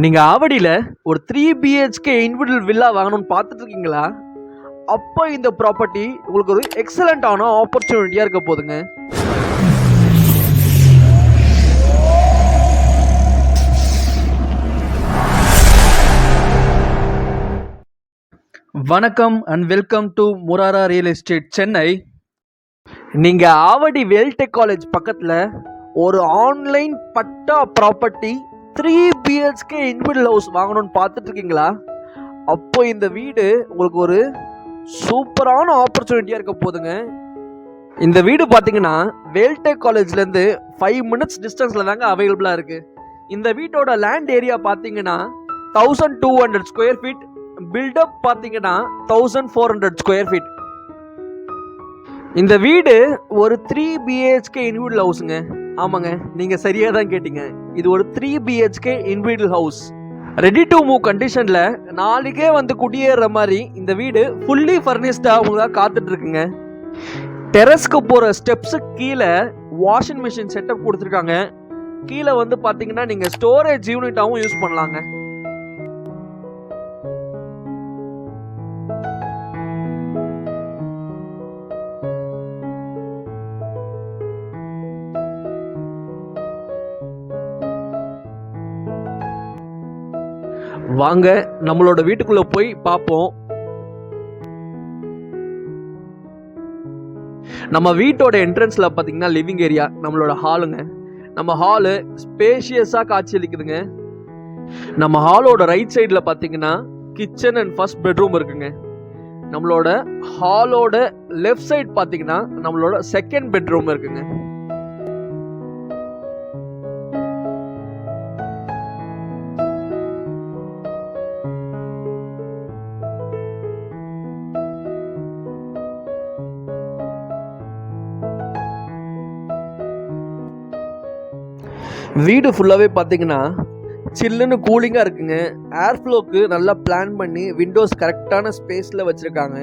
நீங்க ஆவடியில ஒரு 3 BHK individual villa வாங்கணும்னு பார்த்துட்டு இருக்கீங்களா? அப்போ இந்த ப்ராப்பர்ட்டி உங்களுக்கு ஒரு எக்ஸலண்டான ஆப்பர்ச்சுனிட்டியா இருக்க போதுங்க. வணக்கம் and welcome to Murara real estate Chennai. நீங்க ஆவடி வேல்டெக் காலேஜ் பக்கத்துல ஒரு online patta property 3 BHK individual house வாங்கணும்னு பார்த்துட்டு இருக்கீங்களா? அப்போ இந்த வீடு உங்களுக்கு ஒரு சூப்பரான ஆப்பர்ச்சுனிட்டியா இருக்க போதுங்க. இந்த வீடு பார்த்தீங்கன்னா வேல்டெக் காலேஜ்லேருந்து 5 மினிட்ஸ் டிஸ்டன்ஸில் தாங்க அவைலபிளாக இருக்கு. இந்த வீட்டோட லேண்ட் ஏரியா பார்த்தீங்கன்னா 1200 ஸ்கொயர் ஃபீட், பில்டப் பார்த்தீங்கன்னா 1400 ஸ்கொயர் ஃபீட். இந்த வீடு ஒரு 3 BHK இண்டிவிஜுவல் ஹவுஸுங்க. ஆமாங்க, நீங்கள் சரியாக தான் கேட்டீங்க. இது ஒரு 3 BHK individual house. Ready to move கண்டிஷனில் நாளைக்கே வந்து குடியேற மாதிரி இந்த வீடு ஃபுல்லி ஃபர்னிஷ்டாக உங்களுக்காக காத்துட்டு இருக்குங்க. டெரஸ்க்கு போகிற ஸ்டெப்ஸுக்கு கீழே வாஷிங் மிஷின் செட்டப் கொடுத்துருக்காங்க. கீழே வந்து பார்த்தீங்கன்னா நீங்கள் ஸ்டோரேஜ் யூனிட்டாகவும் யூஸ் பண்ணலாங்க. வாங்க நம்மளோட வீட்டுக்குள்ள போய் பார்ப்போம். நம்ம வீட்டோட என்ட்ரன்ஸ்ல பாத்தீங்கன்னா லிவிங் ஏரியா, நம்மளோட ஹாலுங்க. நம்ம ஹாலு ஸ்பேஷியஸா காட்சியளிக்குதுங்க. நம்ம ஹாலோட ரைட் சைடுல பாத்தீங்கன்னா கிச்சன் அண்ட் ஃபர்ஸ்ட் பெட்ரூம் இருக்குங்க. நம்மளோட ஹாலோட லெஃப்ட் சைடு பாத்தீங்கன்னா நம்மளோட செகண்ட் பெட்ரூம் இருக்குங்க. வீடு ஃபுல்லாகவே பார்த்தீங்கன்னா சில்லுன்னு கூலிங்காக இருக்குங்க. ஏர் ஃப்ளோக்கு நல்லா பிளான் பண்ணி விண்டோஸ் கரெக்டான ஸ்பேஸில் வச்சுருக்காங்க.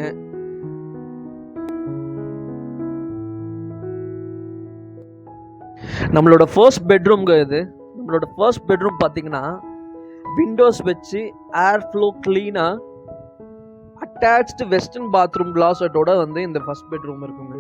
நம்மளோட ஃபர்ஸ்ட் பெட்ரூம்ங்க இது. நம்மளோட ஃபர்ஸ்ட் பெட்ரூம் பார்த்தீங்கன்னா விண்டோஸ் வச்சு ஏர் ஃப்ளோ க்ளீனாக அட்டாச்டு வெஸ்டர்ன் பாத்ரூம் கிளாஸட்டோட வந்து இந்த ஃபர்ஸ்ட் பெட்ரூம் இருக்குங்க.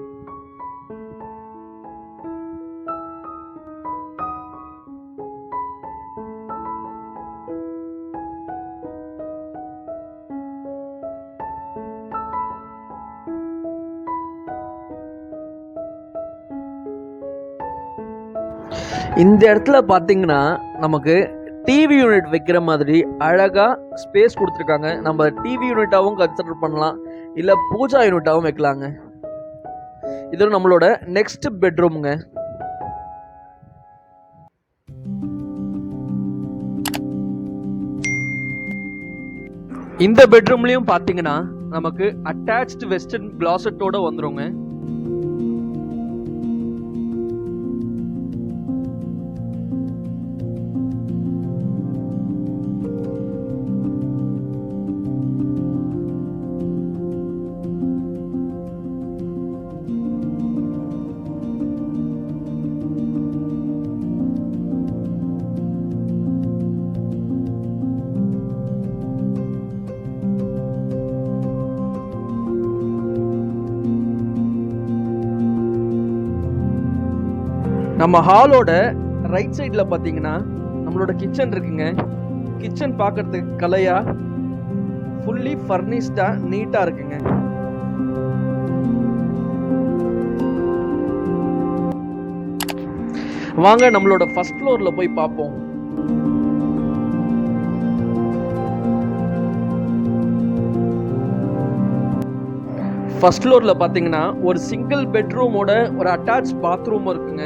இந்த இடத்துல பார்த்தீங்கன்னா நமக்கு டிவி யூனிட் வைக்கிற மாதிரி அழகாக ஸ்பேஸ் கொடுத்துருக்காங்க. நம்ம டிவி யூனிட்டாகவும் கன்சிடர் பண்ணலாம், இல்லை பூஜா யூனிட்டாகவும் வைக்கலாங்க. இது நம்மளோட நெக்ஸ்ட் பெட்ரூமுங்க. இந்த பெட்ரூம்லையும் பார்த்தீங்கன்னா நமக்கு அட்டாச்டு வெஸ்டர்ன் கிளாசட்டோட வந்துருங்க. நம்ம ஹாலோட ரைட் சைடில் பார்த்தீங்கன்னா நம்மளோட கிச்சன் இருக்குங்க. கிச்சன் பார்க்கறதுக்கு கலையாக ஃபுல்லி ஃபர்னிஷ்டாக நீட்டாக இருக்குங்க. வாங்க நம்மளோட ஃபர்ஸ்ட் ஃப்ளோரில் போய் பார்ப்போம். ஃபர்ஸ்ட் ஃப்ளோரில் பார்த்தீங்கன்னா ஒரு சிங்கிள் பெட்ரூமோட ஒரு அட்டாச் பாத்ரூம் இருக்குங்க.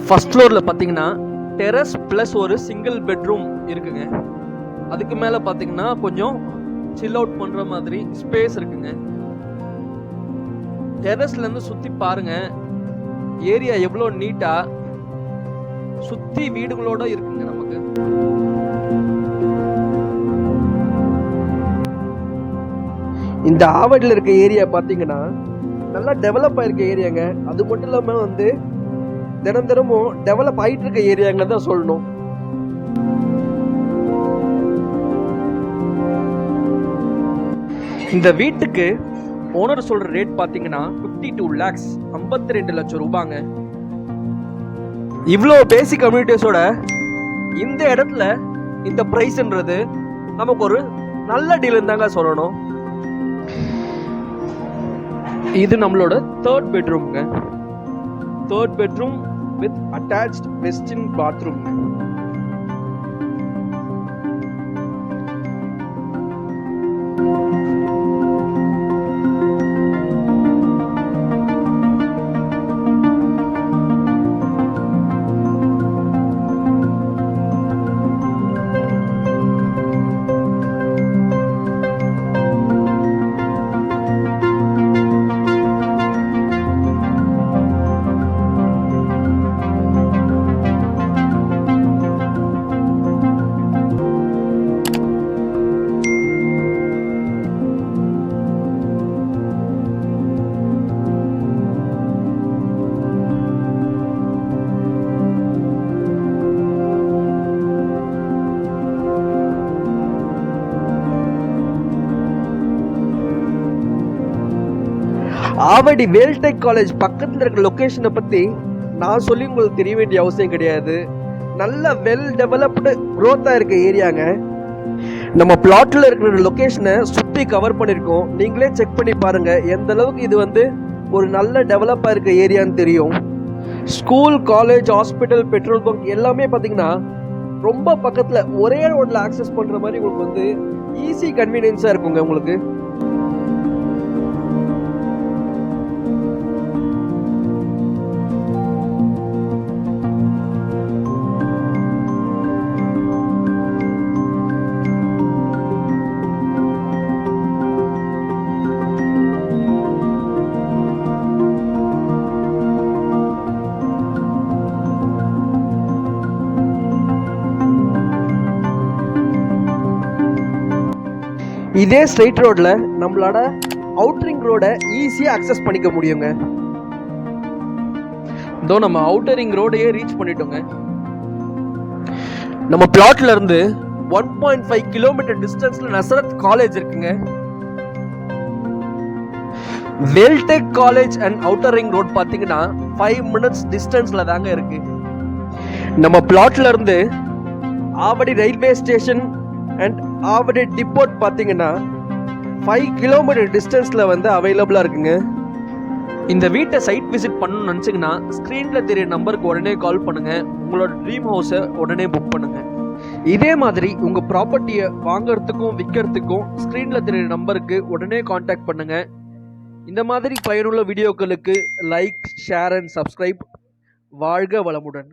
ஃபர்ஸ்ட் ஃப்ளோரில் பார்த்தீங்கன்னா டெரஸ் ப்ளஸ் ஒரு சிங்கிள் பெட்ரூம் இருக்குங்க. அதுக்கு மேலே பார்த்தீங்கன்னா கொஞ்சம் சில் அவுட் பண்ணுற மாதிரி ஸ்பேஸ் இருக்குங்க. டெரஸ்லேருந்து சுற்றி பாருங்க, ஏரியா எவ்வளோ நீட்டாக சுற்றி வீடுகளோடு இருக்குங்க நமக்கு. இந்த ஆவடியில் இருக்க ஏரியா பார்த்தீங்கன்னா நல்லா டெவலப் ஆயிருக்க ஏரியாங்க. அது மட்டும் இல்லாமல் வந்து தினமும் டெவலப் ஆகிட்டு இருக்க ஏரியாங்க தான் சொல்லணும். இந்த வீட்டுக்கு ஓனர் சொல்ற ரேட் பார்த்தீங்கன்னா 52 lakhs, 52 லட்சம் ரூபாங்க. இவ்வளோ பேசிக் கம்யூனிட்டிஸோட இந்த இடத்துல இந்த பிரைஸ்ன்றது நமக்கு ஒரு நல்ல டீல் தாங்க சொல்லணும். இது நம்மளோட தேர்ட் பெட்ரூம்ங்க. Third bedroom with attached western bathroom. Avadi Veltech college பக்கத்தில் இருக்கிற லொக்கேஷனை பற்றி நான் சொல்லி உங்களுக்கு தெரிய வேண்டிய அவசியம் கிடையாது. நல்ல வெல் டெவலப்டு க்ரோத்தாக இருக்க ஏரியாங்க. நம்ம பிளாட்டில் இருக்கிற லொக்கேஷனை சுற்றி கவர் பண்ணியிருக்கோம். நீங்களே செக் பண்ணி பாருங்கள் எந்த அளவுக்கு இது வந்து ஒரு நல்ல டெவலப்பாக இருக்க ஏரியான்னு தெரியும். School, college, hospital, petrol bunk எல்லாமே பார்த்தீங்கன்னா ரொம்ப பக்கத்தில் ஒரே ரோட்டில் ஆக்சஸ் பண்ணுற மாதிரி உங்களுக்கு வந்து ஈஸி கன்வீனியன்ஸாக இருக்குங்க உங்களுக்கு. இதே ஸ்ட்ரெயிட் ரோட்ல நம்மளோட அவுட்டரிங் ரோட ஈஸியா அக்சஸ் பண்ணிக்க முடியுங்க. இதோ நம்ம அவுட்டரிங் ரோடையே ரீச் பண்ணிட்டோங்க. நம்ம பிளாட்ல இருந்து 1.5 கிலோமீட்டர் டிஸ்டன்ஸ்ல நசரத் காலேஜ் இருக்குங்க. Veltech college and outer ring road பாத்தீங்கன்னா 5 minutes டிஸ்டன்ஸ்ல தாங்க இருக்கு. நம்ம பிளாட்ல இருந்து Avadi railway station and Avadi depot பார்த்தீங்கன்னா 5 கிலோமீட்டர் டிஸ்டன்ஸில் வந்து அவைலபிளாக இருக்குங்க. இந்த வீட்டை சைட் விசிட் பண்ணணும்னு நினச்சிங்கன்னா ஸ்க்ரீனில் தெரிய நம்பருக்கு உடனே கால் பண்ணுங்கள். உங்களோட ட்ரீம் ஹவுஸை உடனே புக் பண்ணுங்கள். இதே மாதிரி உங்கள் ப்ராப்பர்ட்டியை வாங்கிறதுக்கும் விற்கிறதுக்கும் ஸ்க்ரீனில் தெரிய நம்பருக்கு உடனே காண்டாக்ட் பண்ணுங்கள். இந்த மாதிரி பயனுள்ள வீடியோக்களுக்கு லைக், ஷேர் அண்ட் சப்ஸ்கிரைப். வாழ்க வளமுடன்.